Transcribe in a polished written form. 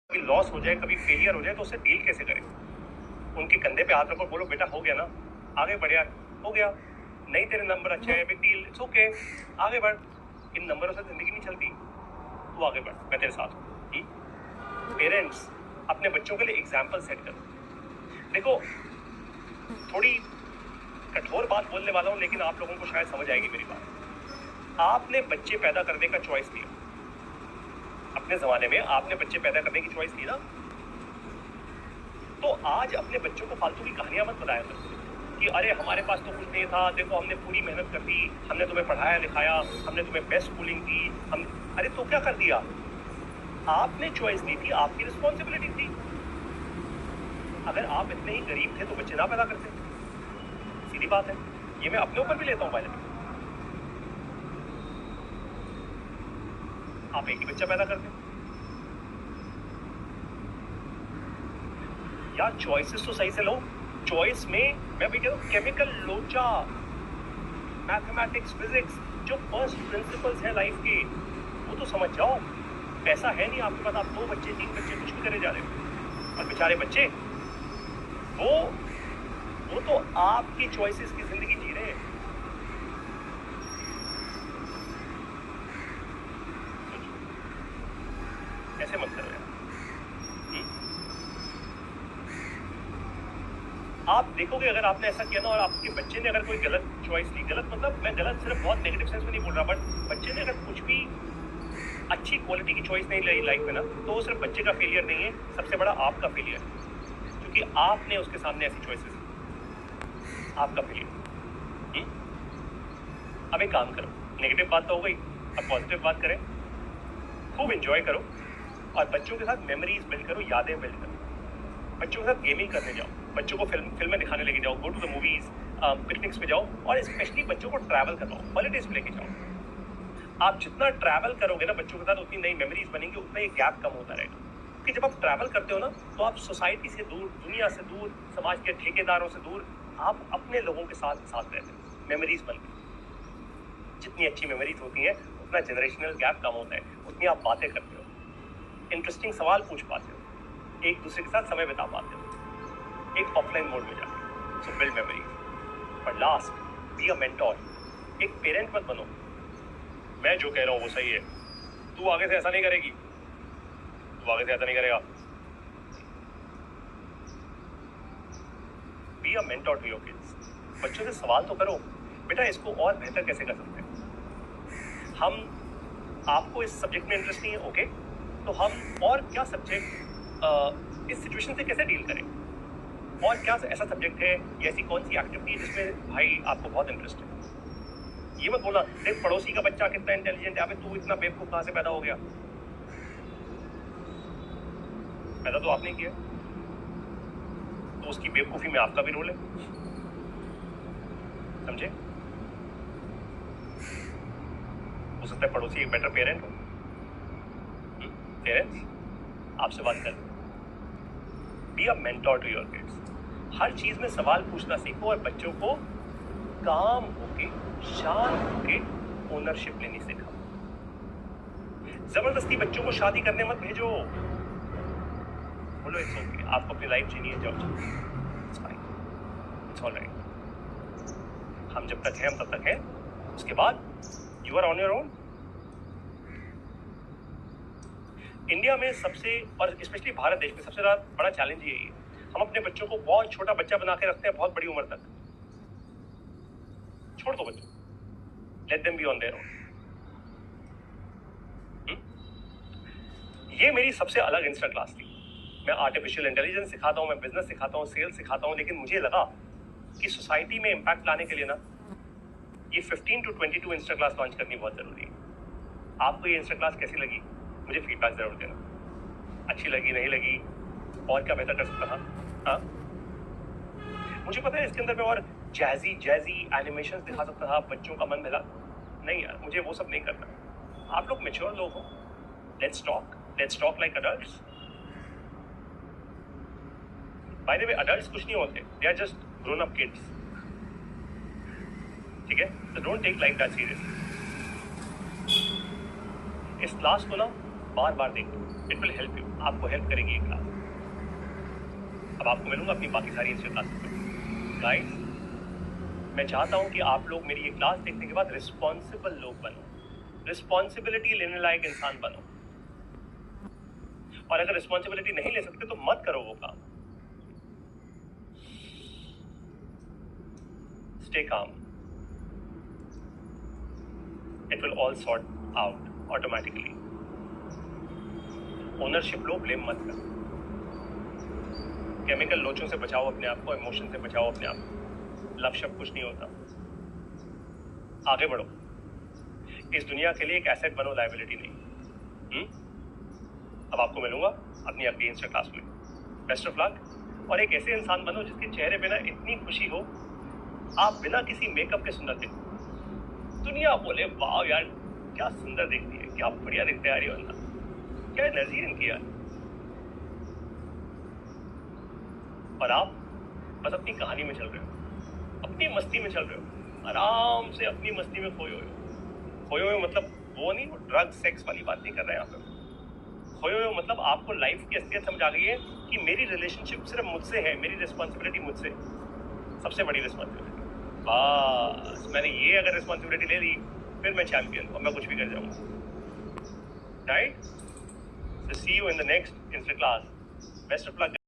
कभी लॉस हो जाए, कभी फेलियर हो जाए, तो उससे डील कैसे करें? उनके कंधे पे हाथ रखो, बोलो बेटा हो गया ना, आगे बढ़ यार, हो गया, नहीं तेरे नंबर अच्छे हैं, बिग डील, इट्स ओके, आगे बढ़, इन नंबरों से जिंदगी नहीं चलती, तू आगे बढ़, मैं तेरे साथ हूँ। पेरेंट्स अपने बच्चों के लिए एग्जाम्पल सेट करो। देखो, थोड़ी कठोर बात बोलने वाला हूँ, लेकिन आप लोगों को शायद समझ आएगी मेरी बात। आपने बच्चे पैदा करने का चॉइस लिया, अपने जमाने में आपने बच्चे पैदा करने की चॉइस ली ना, तो आज अपने बच्चों को फालतू की कहानियां मत बताया करो कि अरे हमारे पास तो कुछ नहीं था, देखो हमने पूरी मेहनत कर दी, हमने तुम्हें पढ़ाया लिखाया, हमने तुम्हें बेस्ट स्कूलिंग दी, हम अरे तो क्या कर दिया? आपने चॉइस ली थी, आपकी रिस्पॉन्सिबिलिटी थी। अगर आप इतने ही गरीब थे तो बच्चे ना पैदा करते, सीधी बात है। ये मैं अपने ऊपर भी लेता हूँ पहले। आप एक ही बच्चा पैदा करते यार, चॉइसेस तो सही से लो। चॉइस में मैं भी कह रहा हूँ, केमिकल लोचा, मैथमेटिक्स, फिजिक्स, जो फर्स्ट प्रिंसिपल्स हैं लाइफ के, वो तो समझ जाओ। पैसा है नहीं आपके पास, आप 2 बच्चे 3 बच्चे कुछ भी करे जा रहे हो, और बेचारे बच्चे वो तो आपकी चॉइसेस की जिंदगी जी रहे हैं। ऐसे मत करो यार। आप देखोगे अगर आपने ऐसा किया ना, और आपके बच्चे ने अगर कोई गलत चॉइस ली, गलत मतलब मैं गलत सिर्फ बहुत नेगेटिव सेंस में नहीं बोल रहा, बट बच्चे ने अगर कुछ भी अच्छी क्वालिटी की चॉइस नहीं ली लाइफ में ना, तो वो सिर्फ बच्चे का फेलियर नहीं है, सबसे बड़ा आपका फेलियर है, क्योंकि आपने उसके सामने ऐसी चॉइसेस, आपका फेलियर। अब एक काम करो, नेगेटिव बात तो हो गई, अब पॉजिटिव बात करें। खूब एंजॉय करो और बच्चों के साथ मेमोरीज बिल्ड करो, यादें बिल्ड करो। बच्चों के साथ गेमिंग करने जाओ, बच्चों को फिल्में दिखाने लेके जाओ, go to the movies, picnics पे जाओ, और स्पेशली बच्चों को ट्रैवल करवाओ, हॉलीडेज पे लेके जाओ। आप जितना ट्रैवल करोगे ना बच्चों के साथ, उतनी नई मेमोरीज बनेंगी, उतना ये गैप कम होता रहेगा। क्योंकि जब आप ट्रैवल करते हो ना, तो आप सोसाइटी से दूर, दुनिया से दूर, समाज के ठेकेदारों से दूर, आप अपने लोगों के साथ साथ रहते हो, मेमोरीज बनती। जितनी अच्छी मेमोरीज होती हैं, उतना जनरेशनल गैप कम होता है, उतनी आप बातें करते हो, इंटरेस्टिंग सवाल पूछ पाते हो, एक दूसरे के साथ समय बिता पाते हो, एक ऑफलाइन मोड में जाके। सो बिल्ड मेमोरीज। पर लास्ट, बी अ मेंटोर। एक पेरेंट मत बनो, मैं जो कह रहा हूँ वो सही है, तू आगे से ऐसा नहीं करेगी, तू आगे से ऐसा नहीं करेगा। Be a mentor to your kids. बच्चों से सवाल तो करो, बेटा इसको और बेहतर कैसे कर सकते हैं हम? आपको इस सब्जेक्ट में इंटरेस्ट नहीं है, ओके, तो हम और क्या सब्जेक्ट इस सिचुएशन से कैसे डील करें, और क्या ऐसा सब्जेक्ट है या ऐसी कौन सी एक्टिविटी है जिसमें भाई आपको बहुत इंटरेस्ट है? ये मत बोला देख पड़ोसी का बच्चा कितना इंटेलिजेंट है, अबे तू इतना बेवकूफ कहां से पैदा हो गया? पैदा तो आपने किया, तो उसकी बेवकूफी में आपका भी रोल है, समझे? हो सकता है पड़ोसी एक बेटर पेरेंट हो। पेरेंट्स आपसे बात कर, be a mentor to your kids. हर चीज में सवाल पूछना सीखो, और बच्चों को काम होके, शांत होके ओनरशिप लेनी सिखाओ। जबरदस्ती बच्चों को शादी करने मत भेजो, बोलो इट्स ओके, आपको अपनी लाइफ जीनी है, जाओ, इट्स फाइन, इट्स ऑलराइट, हम जब तक हैं हम तब तक हैं, उसके बाद you are on your own. India में सबसे, और स्पेशली भारत देश में सबसे ज्यादा बड़ा चैलेंज यही है, हम अपने बच्चों को बहुत छोटा बच्चा बना के रखते हैं, बहुत बड़ी उम्र तक। छोड़ दो बच्चों, let them be on their own. ये मेरी सबसे अलग इंस्टा क्लास थी। मैं आर्टिफिशियल इंटेलिजेंस सिखाता हूँ, मैं बिजनेस सिखाता हूँ, सेल्स सिखाता हूँ, लेकिन मुझे लगा कि सोसाइटी में इम्पैक्ट लाने के लिए ना, ये 15 to 22 इंस्टा क्लास लॉन्च करनी बहुत जरूरी है। आपको ये इंस्टा क्लास कैसी लगी? मुझे फीडबैक जरूर देना, अच्छी लगी नहीं लगी, और क्या बेहतर कर सकता था। हाँ, मुझे पता है इसके अंदर मैं और जैजी एनिमेशन दिखा सकता था, बच्चों का मन मिला। नहीं यार, मुझे वो सब नहीं करना। आप लोग मैच्योर लोग हो, let's talk like adults. By the way, adults कुछ नहीं होते, they are just grown up kids, ठीक है? So don't take like that seriously. इस क्लास को ना बार बार देखो, इट विल हेल्प यू। आपको हेल्प करेगी ये क्लास। अब आपको मिलूंगा अपनी बाकी सारी इंस्टा क्लासेस में। गाइस, मैं चाहता हूं कि आप लोग मेरी ये क्लास देखने के बाद रिस्पॉन्सिबल लोग बनो, रिस्पॉन्सिबिलिटी लेने लायक इंसान बनो। और अगर रिस्पॉन्सिबिलिटी नहीं ले सकते तो मत करो वो काम। Stay calm, it will all sort out automatically. Ownership low, blame मत करो। केमिकल लोचों से बचाओ अपने आप को, इमोशन से बचाओ अपने आप को। लव शब्द कुछ नहीं होता। आगे बढ़ो, इस दुनिया के लिए एक एसेट बनो, लायबिलिटी नहीं। अब आपको मिलूंगा अपनी अगली इंस्टा क्लास में। Best of luck. और एक ऐसे इंसान बनो जिसके चेहरे पे ना इतनी खुशी हो, आप बिना किसी मेकअप के सुंदर दिखो। दुनिया बोले वाह यार क्या सुंदर दिखती है, क्या बढ़िया दिखते है यार, क्या एनर्जी इनकी यार। और आप बस अपनी कहानी में चल रहे हो, अपनी मस्ती में चल रहे हो, आराम से अपनी मस्ती में खोए हुए मतलब वो नहीं, वो ड्रग सेक्स वाली बात नहीं कर रहे हैं यहाँ पे। खोए हुए मतलब आपको लाइफ की असलियत समझ आ गई है कि मेरी रिलेशनशिप सिर्फ मुझसे है, मेरी रिस्पॉन्सिबिलिटी मुझसे, सबसे बड़ी रिस्पॉन्सिबिलिटी। बस मैंने ये अगर रिस्पॉन्सिबिलिटी ले ली फिर मैं चैंपियन हूँ, मैं कुछ भी कर जाऊंगा। Right? So see you in the next Insta class. Best of luck.